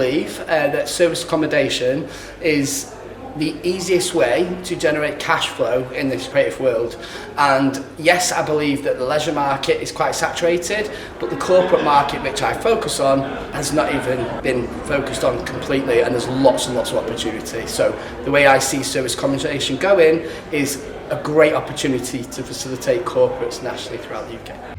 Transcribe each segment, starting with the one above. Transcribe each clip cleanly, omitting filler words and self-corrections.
believe that service accommodation is the easiest way to generate cash flow in this creative world. And yes, I believe that the leisure market is quite saturated, but the corporate market, which I focus on, has not even been focused on completely, and there's lots and lots of opportunity. So the way I see service accommodation going is a great opportunity to facilitate corporates nationally throughout the UK.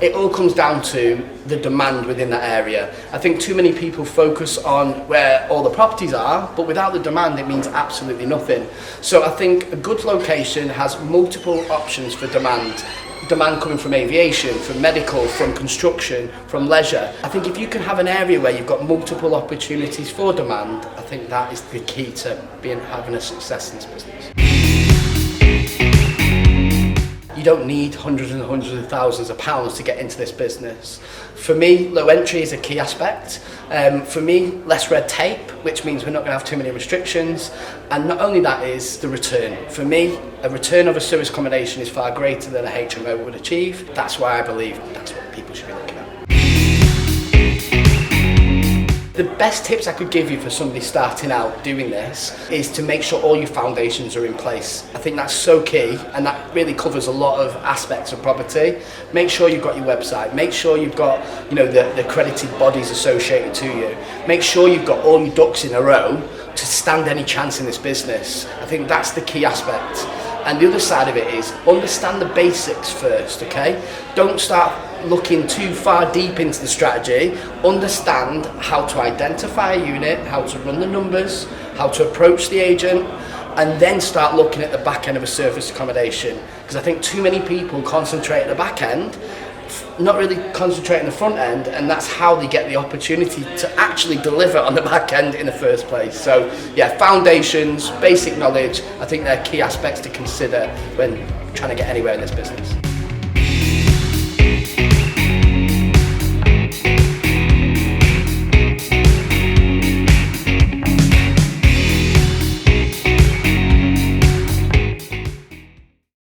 It all comes down to the demand within that area. I think too many people focus on where all the properties are, but without the demand it means absolutely nothing. So I think a good location has multiple options for demand. Demand coming from aviation, from medical, from construction, from leisure. I think if you can have an area where you've got multiple opportunities for demand, I think that is the key to having a success in this business. You don't need hundreds and hundreds of thousands of pounds to get into this business. For me, low entry is a key aspect. For me, less red tape, which means we're not going to have too many restrictions. And not only that is the return. For me, a return of a service accommodation is far greater than a HMO would achieve. That's why I believe that's what people should be looking at. The best tips I could give you for somebody starting out doing this is to make sure all your foundations are in place. I think that's so key, and that really covers a lot of aspects of property. Make sure you've got your website, make sure you've got the accredited bodies associated to you, make sure you've got all your ducks in a row to stand any chance in this business. I think that's the key aspect. And the other side of it is understand the basics first, okay? Don't start looking too far deep into the strategy. Understand how to identify a unit, how to run the numbers, how to approach the agent, and then start looking at the back end of a serviced accommodation. Because I think too many people concentrate at the back end, not really concentrate on the front end, and that's how they get the opportunity to actually deliver on the back end in the first place. So yeah, foundations, basic knowledge, I think they're key aspects to consider when trying to get anywhere in this business.